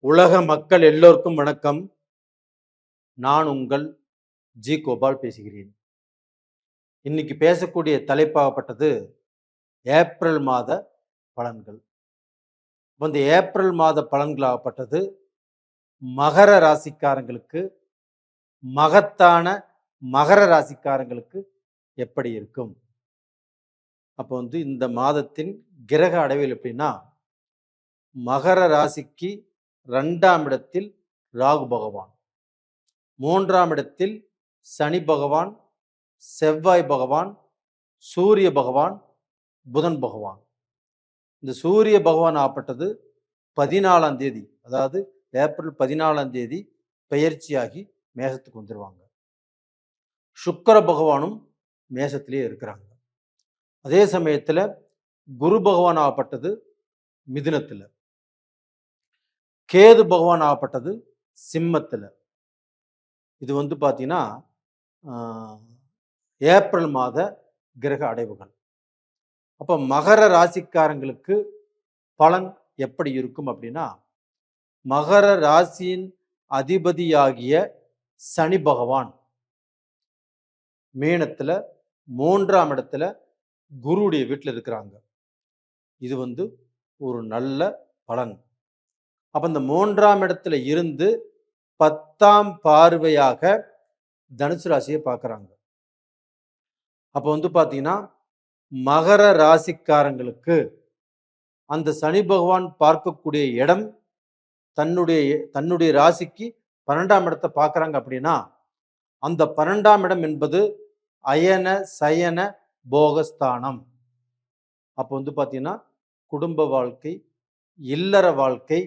உலக மக்கள் எல்லோருக்கும் வணக்கம். நான் உங்கள் ஜி கோபால் பேசுகிறேன். இன்னைக்கு பேசக்கூடிய தலைப்பாகப்பட்டது ஏப்ரல் மாத பலன்கள். இந்த ஏப்ரல் மாத பலன்களாகப்பட்டது மகர ராசிக்காரங்களுக்கு, மகத்தான மகர ராசிக்காரங்களுக்கு எப்படி இருக்கும்? அப்போ இந்த மாதத்தின் கிரக அடைவில் எப்படின்னா, மகர ராசிக்கு 2ஆம் இடத்தில் ராகு பகவான், 3ஆம் இடத்தில் சனி பகவான், செவ்வாய் பகவான், சூரிய பகவான், புதன் பகவான். இந்த சூரிய பகவான் ஆப்பட்டது 14ஆம் தேதி, அதாவது ஏப்ரல் 14ஆம் தேதி பெயர்ச்சியாகி மேசத்துக்கு வந்துடுவாங்க. சுக்கிர பகவானும் மேசத்திலே இருக்கிறாங்க. அதே சமயத்துல குரு பகவான் ஆகப்பட்டது மிதுனத்துல, கேது பகவான் ஆகப்பட்டது சிம்மத்துல. இது பார்த்தீங்கன்னா ஏப்ரல் மாத கிரக அடைவுகள். அப்போ மகர ராசிக்காரங்களுக்கு பலன் எப்படி இருக்கும் அப்படின்னா, மகர ராசியின் அதிபதியாகிய சனி பகவான் மீனத்துல 3ஆம் இடத்துல குருவுடைய வீட்டில் இருக்கிறாங்க. இது ஒரு நல்ல பலன். அப்ப இந்த 3ஆம் இடத்துல இருந்து 10ஆம் பார்வையாக தனுசு ராசியை பார்க்குறாங்க. அப்போ பார்த்தீங்கன்னா மகர ராசிக்காரங்களுக்கு அந்த சனி பகவான் பார்க்கக்கூடிய இடம் தன்னுடைய ராசிக்கு 12ஆம் இடத்தை பார்க்குறாங்க. அப்படின்னா அந்த 12ஆம் இடம் என்பது அயன சயன போகஸ்தானம். அப்போ பார்த்தீங்கன்னா குடும்ப வாழ்க்கை, இல்லற வாழ்க்கை,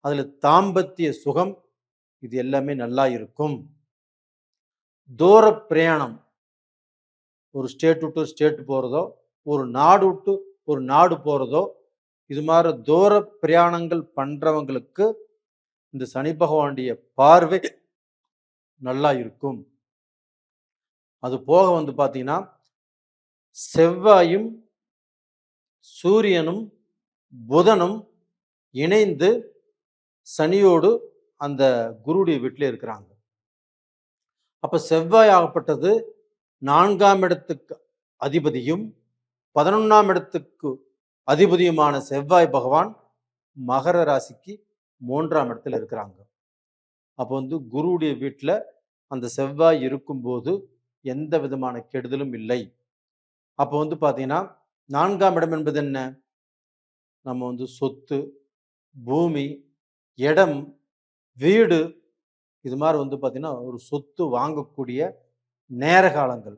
அதுல தாம்பத்திய சுகம், இது எல்லாமே நல்லா இருக்கும். தூர பிரயாணம், ஒரு ஸ்டேட் விட்டு ஸ்டேட் போறதோ, ஒரு நாடு விட்டு ஒரு நாடு போறதோ, இது மாதிரி தூர பிரயாணங்கள் பண்றவங்களுக்கு இந்த சனி பகவானுடைய பார்வை நல்லா இருக்கும். அது போக பார்த்தீங்கன்னா செவ்வாயும் சூரியனும் புதனும் இணைந்து சனியோடு அந்த குருடைய வீட்டில் இருக்கிறாங்க. அப்ப செவ்வாய் ஆகப்பட்டது 4ஆம் இடத்துக்கு அதிபதியும் 11ஆம் இடத்துக்கு அதிபதியுமான செவ்வாய் பகவான் மகர ராசிக்கு 3ஆம் இடத்துல இருக்கிறாங்க. அப்போ குருவுடைய வீட்டில் அந்த செவ்வாய் இருக்கும்போது எந்த விதமான கெடுதலும் இல்லை. அப்போ பார்த்தீங்கன்னா 4ஆம் இடம் என்பது என்ன? நம்ம சொத்து, பூமி, இடம், வீடு, இது மாதிரி பார்த்தீங்கன்னா ஒரு சொத்து வாங்கக்கூடிய நேர காலங்கள்.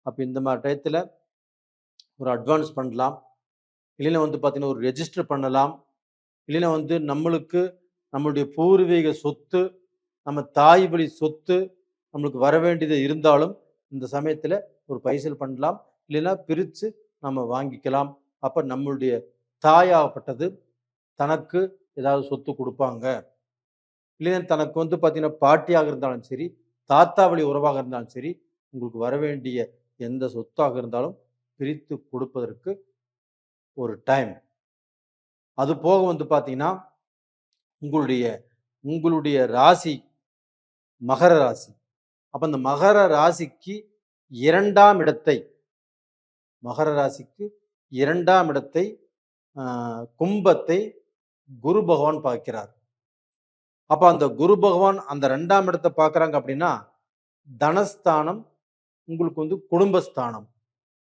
அப்போ இந்த மாதிரி டயத்தில் ஒரு அட்வான்ஸ் பண்ணலாம், இல்லைன்னா பார்த்தீங்கன்னா ஒரு ரெஜிஸ்டர் பண்ணலாம், இல்லைன்னா நம்மளுடைய பூர்வீக சொத்து, நம்ம தாய் வழி சொத்து நம்மளுக்கு வர வேண்டியது இருந்தாலும் இந்த சமயத்தில் ஒரு பைசல் பண்ணலாம், இல்லைன்னா பிரித்து நம்ம வாங்கிக்கலாம். அப்போ நம்மளுடைய தாயாகப்பட்டது தனக்கு ஏதாவது சொத்து கொடுப்பாங்க, இல்லைன்னா தனக்கு பார்த்தீங்கன்னா பாட்டியாக இருந்தாலும் சரி, தாத்தா வழி உறவாக இருந்தாலும் சரி, உங்களுக்கு வர வேண்டிய எந்த சொத்தாக இருந்தாலும் பிரித்து கொடுப்பதற்கு ஒரு டைம். அது போக பார்த்தீங்கன்னா உங்களுடைய ராசி மகர ராசி. அப்ப இந்த மகர ராசிக்கு 2ஆம் இடத்தை, மகர ராசிக்கு 2ஆம் இடத்தை கும்பத்தை குரு பகவான் பார்க்கிறார். அப்ப அந்த குரு பகவான் அந்த 2ஆம் இடத்தை பார்க்கறாங்க. அப்படின்னா தனஸ்தானம் உங்களுக்கு குடும்பஸ்தானம்.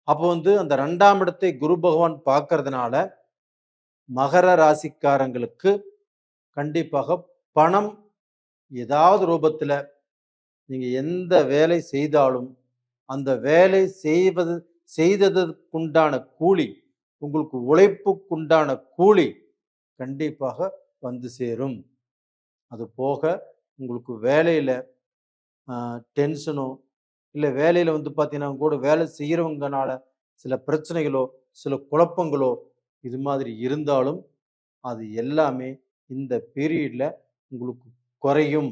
அப்போ அந்த 2ஆம் இடத்தை குரு பகவான் பார்க்கறதுனால மகர ராசிக்காரங்களுக்கு கண்டிப்பாக பணம் ஏதாவது ரூபத்துல நீங்க எந்த வேலை செய்தாலும் அந்த வேலை செய்ததற்குண்டான கூலி, உங்களுக்கு உழைப்புக்குண்டான கூலி கண்டிப்பாக வந்து சேரும். அது போக உங்களுக்கு வேலையில டென்ஷனோ, இல்லை வேலையில பார்த்தீங்கன்னா கூட வேலை செய்யறவங்கனால சில பிரச்சனைகளோ சில குழப்பங்களோ இது மாதிரி இருந்தாலும் அது எல்லாமே இந்த பீரியட்ல உங்களுக்கு குறையும்.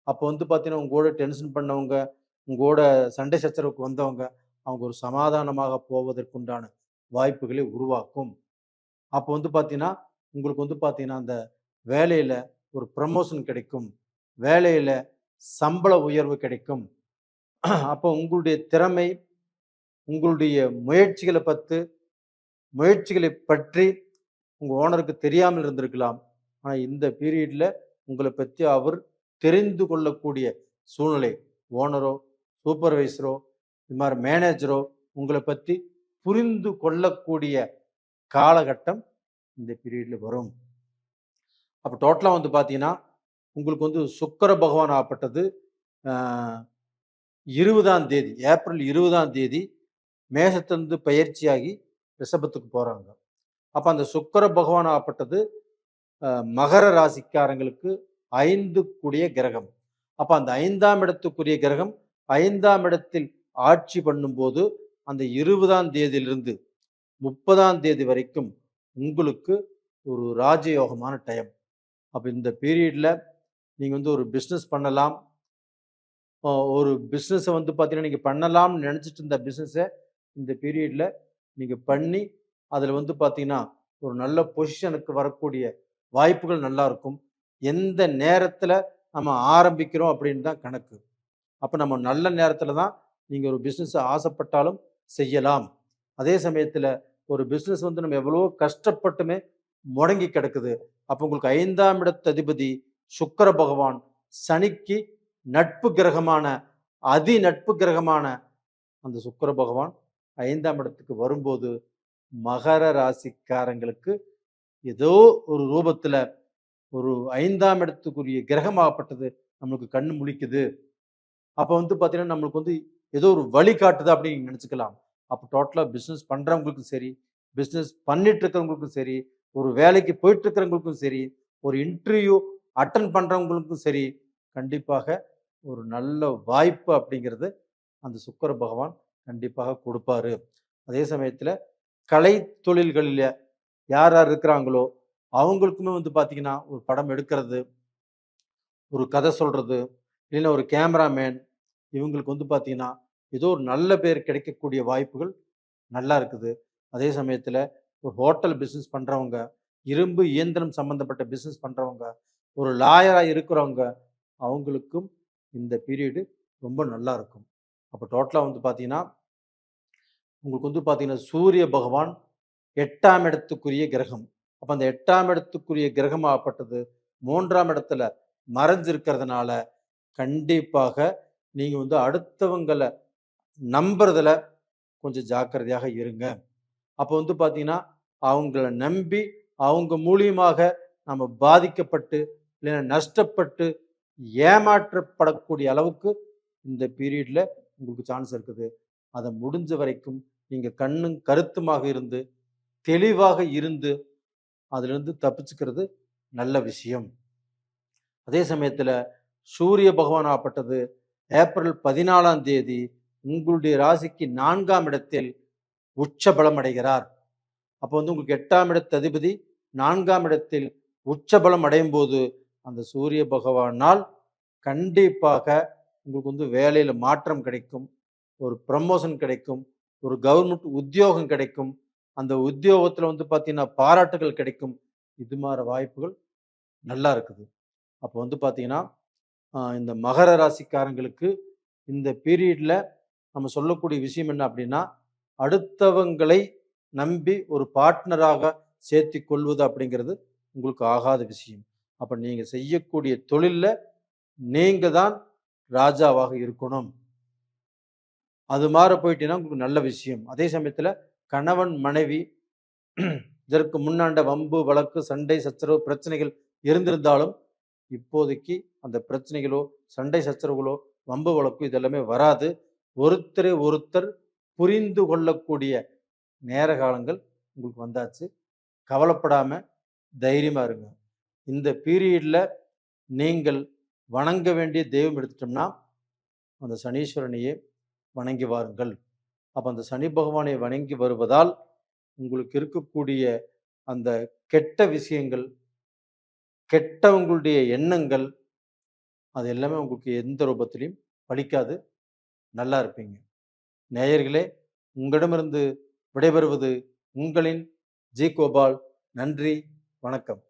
அப்போ பார்த்தீங்கன்னா உங்களோட டென்ஷன் பண்ணவங்க, உங்களோட சண்டை சச்சரவுக்கு வந்தவங்க, அவங்க ஒரு சமாதானமாக போவதற்குண்டான வாய்ப்புகளை உருவாக்கும். அப்போ பார்த்தீங்கன்னா உங்களுக்கு பார்த்தீங்கன்னா அந்த வேலையில ஒரு ப்ரமோஷன் கிடைக்கும், வேலையில சம்பள உயர்வு கிடைக்கும். அப்போ உங்களுடைய திறமை, உங்களுடைய முயற்சிகளை பற்றி உங்க ஓனருக்கு தெரியாமல் இருந்திருக்கலாம். ஆனா இந்த பீரியட்ல உங்கள பத்தி அவர் தெரிந்து கொள்ளக்கூடிய சூழ்நிலை, ஓனரோ, சூப்பர்வைசரோ, இது மாரி மேனேஜரோ உங்கள பத்தி புரிந்து கொள்ளக்கூடிய காலகட்டம் இந்த பீரியட்ல வரும். அப்ப டோட்டலா வந்து பார்த்தீங்கன்னா, உங்களுக்கு வந்து சுக்கிர பகவான் ஆகப்பட்டது அ 20ஆம் தேதி, ஏப்ரல் 20ஆம் தேதி மேஷத்திலிருந்து பயிற்சியாகி ரிஷபத்துக்கு போறாங்க. அப்ப அந்த சுக்கிர பகவான் ஆகப்பட்டது மகர ராசிக்காரங்களுக்கு 5 கூடிய கிரகம். அப்ப அந்த 5ஆம் இடத்துக்குரிய கிரகம் 5ஆம் இடத்தில் ஆட்சி பண்ணும்போது, அந்த 20ஆம் தேதியிலிருந்து 30ஆம் தேதி வரைக்கும் உங்களுக்கு ஒரு ராஜயோகமான டைம். அப்ப இந்த பீரியட்ல நீங்க வந்து ஒரு பிசினஸ் பண்ணலாம். ஒரு பிசினஸ வந்து பார்த்தீங்கன்னா, நீங்க பண்ணலாம்னு நெனச்சுட்டு இருந்த பிசினஸ இந்த பீரியட்ல நீங்க பண்ணி, அதுல வந்து பார்த்தீங்கன்னா, ஒரு நல்ல பொசிஷனுக்கு வரக்கூடிய வாய்ப்புகள் நல்லா இருக்கும். எந்த நேரத்துல நம்ம ஆரம்பிக்கிறோம் அப்படின்னு தான் கணக்கு. அப்ப நம்ம நல்ல நேரத்துல தான் நீங்க ஒரு பிசினஸ் ஆசைப்பட்டாலும் செய்யலாம். அதே சமயத்துல ஒரு பிசினஸ் வந்து நம்ம எவ்வளவோ கஷ்டப்பட்டுமே முடங்கி கிடக்குது. அப்ப உங்களுக்கு 5ஆம் இடத்து அதிபதி சுக்கிர பகவான் சனிக்கு நட்பு கிரகமான நட்பு கிரகமான அந்த சுக்கிர பகவான் 5ஆம் இடத்துக்கு வரும்போது மகர ராசிக்காரங்களுக்கு ஏதோ ஒரு ரூபத்துல ஒரு 5ஆம் இடத்துக்குரிய கிரகமாகப்பட்டது நம்மளுக்கு கண்ணு முழிக்குது. அப்ப வந்து பார்த்தீங்கன்னா, நம்மளுக்கு வந்து ஏதோ ஒரு வழி காட்டுது அப்படின்னு நீங்க நினைச்சுக்கலாம். அப்ப டோட்டலா பிசினஸ் பண்றவங்களுக்கும் சரி, பிசினஸ் பண்ணிட்டு இருக்கிறவங்களுக்கும் சரி, ஒரு வேலைக்கு போயிட்டு இருக்கிறவங்களுக்கும் சரி, ஒரு இன்டர்வியூ அட்டெண்ட் பண்றவங்களுக்கும் சரி, கண்டிப்பாக ஒரு நல்ல வாய்ப்பு அப்படிங்கிறது அந்த சுக்கிர பகவான் கண்டிப்பாக கொடுப்பாரு. அதே சமயத்துல கலை தொழில்களில யார் யார் இருக்கிறாங்களோ, அவங்களுக்குமே வந்து பார்த்தீங்கன்னா, ஒரு படம் எடுக்கிறது, ஒரு கதை சொல்றது, இல்லைன்னா ஒரு கேமராமேன் இவங்களுக்கு வந்து பார்த்தீங்கன்னா, ஏதோ ஒரு நல்ல பேர் கிடைக்கக்கூடிய வாய்ப்புகள் நல்லா இருக்குது. அதே சமயத்துல ஒரு ஹோட்டல் பிசினஸ் பண்றவங்க, இரும்பு இயந்திரம் சம்பந்தப்பட்ட பிசினஸ் பண்றவங்க, ஒரு லாயரா இருக்கிறவங்க, அவங்களுக்கும் இந்த பீரியடு ரொம்ப நல்லா இருக்கும். அப்ப டோட்டலா வந்து பார்த்தீங்கன்னா, உங்களுக்கு வந்து பார்த்தீங்கன்னா, சூரிய பகவான் 8ஆம் இடத்துக்குரிய கிரகம். அப்ப அந்த 8ஆம் இடத்துக்குரிய கிரகமாகப்பட்டது 3ஆம் இடத்துல மறைஞ்சிருக்கிறதுனால, கண்டிப்பாக நீங்க வந்து அடுத்தவங்கள நம்புறதுல கொஞ்சம் ஜாக்கிரதையாக இருங்க. அப்ப வந்து பார்த்தீங்கன்னா, அவங்கள நம்பி, அவங்க மூலியமாக நம்ம பாதிக்கப்பட்டு, இல்லைன்னா நஷ்டப்பட்டு, ஏமாற்றப்படக்கூடிய அளவுக்கு இந்த பீரியட்ல உங்களுக்கு சான்ஸ் இருக்குது. அத முடிஞ்ச வரைக்கும் நீங்க கண்ணும் கருத்துமாக இருந்து, தெளிவாக இருந்து, அதிலிருந்து தப்பிச்சுக்கிறது நல்ல விஷயம். அதே சமயத்துல சூரிய பகவான் ஆகப்பட்டது ஏப்ரல் 14ஆம் தேதி உங்களுடைய ராசிக்கு 4ஆம் இடத்தில் உச்ச பலம் அடைகிறார். அப்போ வந்து உங்களுக்கு 8ஆம் இடத்து அதிபதி 4ஆம் இடத்தில் உச்ச பலம் அடையும் போது அந்த சூரிய பகவானால் கண்டிப்பாக உங்களுக்கு வந்து வேலையில மாற்றம் கிடைக்கும், ஒரு ப்ரமோஷன் கிடைக்கும், ஒரு கவர்மெண்ட் உத்தியோகம் கிடைக்கும், அந்த உத்தியோகத்துல வந்து பார்த்தீங்கன்னா பாராட்டுகள் கிடைக்கும். இது மாரி வாய்ப்புகள் நல்லா இருக்குது. அப்போ வந்து பார்த்தீங்கன்னா, இந்த மகர ராசிக்காரங்களுக்கு இந்த பீரியட்ல நம்ம சொல்லக்கூடிய விஷயம் என்ன அப்படின்னா, அடுத்தவங்களை நம்பி ஒரு பார்ட்னராக சேர்த்திக் கொள்வது அப்படிங்கிறது உங்களுக்கு ஆகாத விஷயம். அப்ப நீங்க செய்யக்கூடிய தொழில்ல நீங்க தான் ராஜாவாக இருக்கணும். அது மாரி போயிட்டீங்கன்னா உங்களுக்கு நல்ல விஷயம். அதே சமயத்துல கணவன், மனைவி இதற்கு முன்னாண்ட வம்பு, வழக்கு, சண்டை, சச்சரவு, பிரச்சனைகள் இருந்திருந்தாலும், இப்போதைக்கு அந்த பிரச்சனைகளோ, சண்டை சச்சரவுகளோ, வம்பு வழக்கு இதெல்லாமே வராது. ஒருத்தரை ஒருத்தர் புரிந்து கொள்ளக்கூடிய நேர காலங்கள் உங்களுக்கு வந்தாச்சு. கவலைப்படாம தைரியமா இருங்க. இந்த பீரியட்ல நீங்கள் வணங்க வேண்டிய தெய்வம் எடுத்துட்டோம்னா, அந்த சனீஸ்வரனையே வணங்கி வாருங்கள். அப்ப அந்த சனி பகவானை வணங்கி வருவதால், உங்களுக்கு இருக்கக்கூடிய அந்த கெட்ட விஷயங்கள், கெட்டவங்களுடைய எண்ணங்கள், அது எல்லாமே உங்களுக்கு எந்த ரூபத்திலயும் பலிக்காது. நல்லா இருப்பீங்க. நேயர்களே, உங்களிடமிருந்து விடைபெறுவது உங்களின் ஜி. கோபால். நன்றி, வணக்கம்.